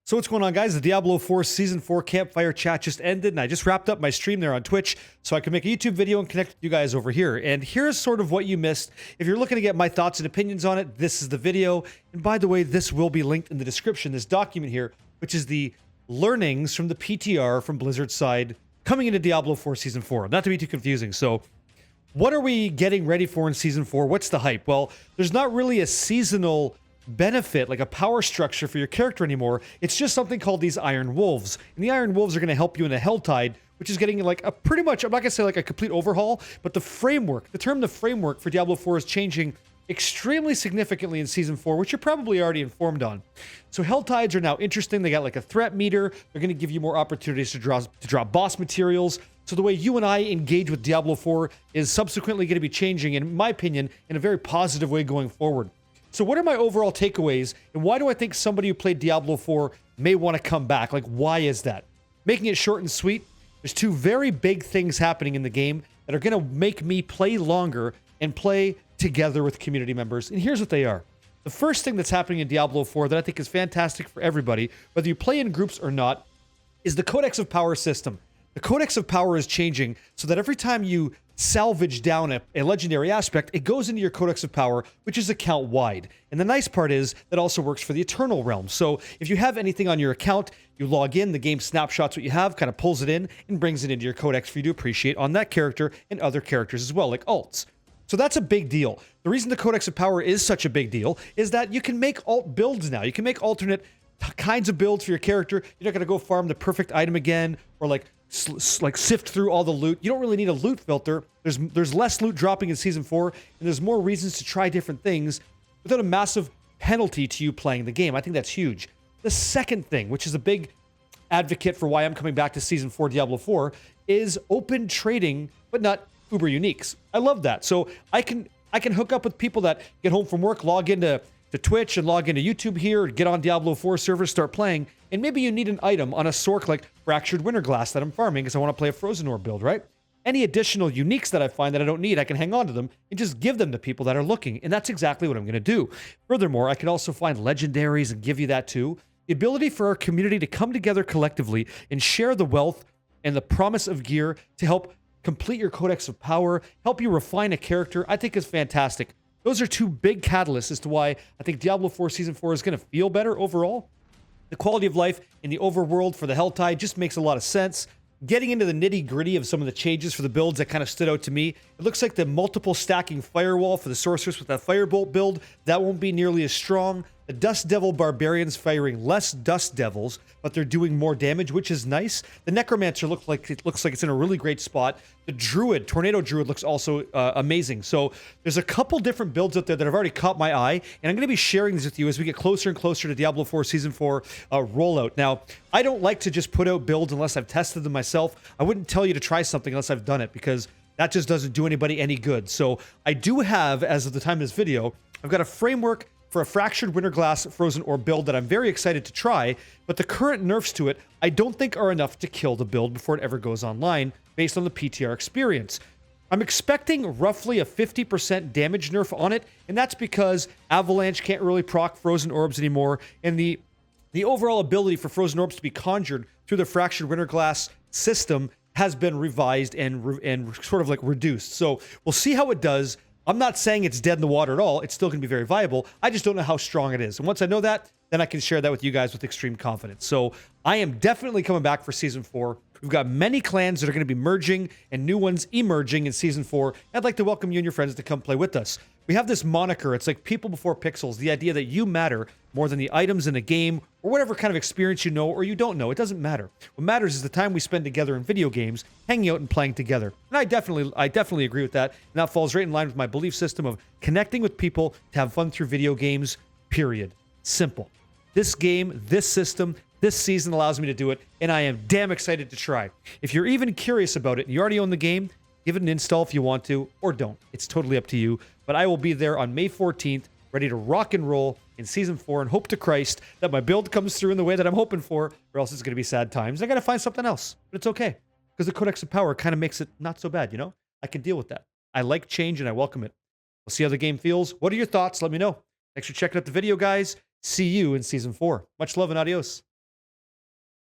So what's going on, guys? The Diablo 4 Season 4 Campfire Chat just ended, and I just wrapped up my stream there on Twitch so I can make a YouTube video and connect with you guys over here. And here's sort of what you missed. If you're looking to get my thoughts and opinions on it, this is the video. And by the way, this will be linked in the description, this document here, which is the learnings from the PTR from Blizzard's side coming into Diablo 4 Season 4. Not to be too confusing. So what are we getting ready for in Season 4? What's the hype? Well, there's not really a seasonal benefit, like a power structure for your character anymore. It's just something called these Iron Wolves. And the Iron Wolves are going to help you in the Helltide, which is getting like a pretty much, I'm not going to say like a complete overhaul, but the framework, the framework for Diablo 4 is changing extremely significantly in Season 4, which you're probably already informed on. So Helltides are now interesting. They got like a threat meter. They're going to give you more opportunities to draw boss materials. So the way you and I engage with Diablo 4 is subsequently going to be changing, in my opinion, in a very positive way going forward. So what are my overall takeaways, and why do I think somebody who played Diablo 4 may want to come back? Like, why is that? Making it short and sweet, there's two very big things happening in the game that are going to make me play longer and play together with community members. And here's what they are. The first thing that's happening in Diablo 4 that I think is fantastic for everybody, whether you play in groups or not, is the Codex of Power system. The Codex of Power is changing so that every time you salvage down a legendary aspect, it goes into your Codex of Power, which is account wide. And the nice part is that also works for the Eternal Realm. So if you have anything on your account, you log in, the game snapshots what you have, kind of pulls it in, and brings it into your Codex for you to appreciate on that character and other characters as well, like alts. So that's a big deal. The reason the Codex of Power is such a big deal is that you can make alt builds now. You can make alternate kinds of builds for your character. You're not going to go farm the perfect item again, or like sift through all the loot. You don't really need a loot filter. There's less loot dropping in Season 4, and there's more reasons to try different things without a massive penalty to you playing the game. I think that's huge. The second thing, which is a big advocate for why I'm coming back to Season 4 Diablo 4, is open trading, but not uber uniques. I love that. So I can hook up with people that get home from work, log into Twitch and log into YouTube here, get on Diablo 4 servers, start playing, and maybe you need an item on a Sork like Fractured Winterglass that I'm farming because I want to play a Frozen Orb build, right? Any additional uniques that I find that I don't need, I can hang on to them and just give them to people that are looking, and that's exactly what I'm going to do. Furthermore, I can also find legendaries and give you that too. The ability for our community to come together collectively and share the wealth and the promise of gear to help complete your Codex of Power, help you refine a character, I think is fantastic. Those are two big catalysts as to why I think Diablo 4 Season 4 is going to feel better overall. The quality of life in the overworld for the Helltide just makes a lot of sense. Getting into the nitty-gritty of some of the changes for the builds that kind of stood out to me, it looks like the multiple stacking firewall for the sorceress with that firebolt build, that won't be nearly as strong. The Dust Devil Barbarians firing less Dust Devils, but they're doing more damage, which is nice. The Necromancer looks like it's in a really great spot. The Druid, Tornado Druid, looks also amazing. So there's a couple different builds out there that have already caught my eye, and I'm going to be sharing these with you as we get closer and closer to Diablo 4 Season 4 rollout. Now, I don't like to just put out builds unless I've tested them myself. I wouldn't tell you to try something unless I've done it, because that just doesn't do anybody any good. So I do have, as of the time of this video, I've got a framework for a Fractured Winterglass Frozen Orb build that I'm very excited to try, but the current nerfs to it I don't think are enough to kill the build before it ever goes online based on the PTR experience. I'm expecting roughly a 50% damage nerf on it, and that's because Avalanche can't really proc Frozen Orbs anymore, and the overall ability for Frozen Orbs to be conjured through the Fractured Winterglass system has been revised and sort of like reduced. So we'll see how it does. I'm not saying it's dead in the water at all. It's still going to be very viable. I just don't know how strong it is. And once I know that, then I can share that with you guys with extreme confidence. So I am definitely coming back for Season 4. We've got many clans that are going to be merging and new ones emerging in Season 4. I'd like to welcome you and your friends to come play with us. We have this moniker. It's like people before pixels. The idea that you matter more than the items in a game or whatever kind of experience you know or you don't know. It doesn't matter. What matters is the time we spend together in video games, hanging out and playing together. And I definitely agree with that. And that falls right in line with my belief system of connecting with people to have fun through video games, period. Simple. This game, this system, this season allows me to do it, and I am damn excited to try. If you're even curious about it and you already own the game, give it an install if you want to, or don't. It's totally up to you. But I will be there on May 14th, ready to rock and roll in Season 4, and hope to Christ that my build comes through in the way that I'm hoping for, or else it's going to be sad times. I got to find something else, but it's okay, because the Codex of Power kind of makes it not so bad, you know? I can deal with that. I like change, and I welcome it. We'll see how the game feels. What are your thoughts? Let me know. Thanks for checking out the video, guys. See you in Season 4. Much love and adios.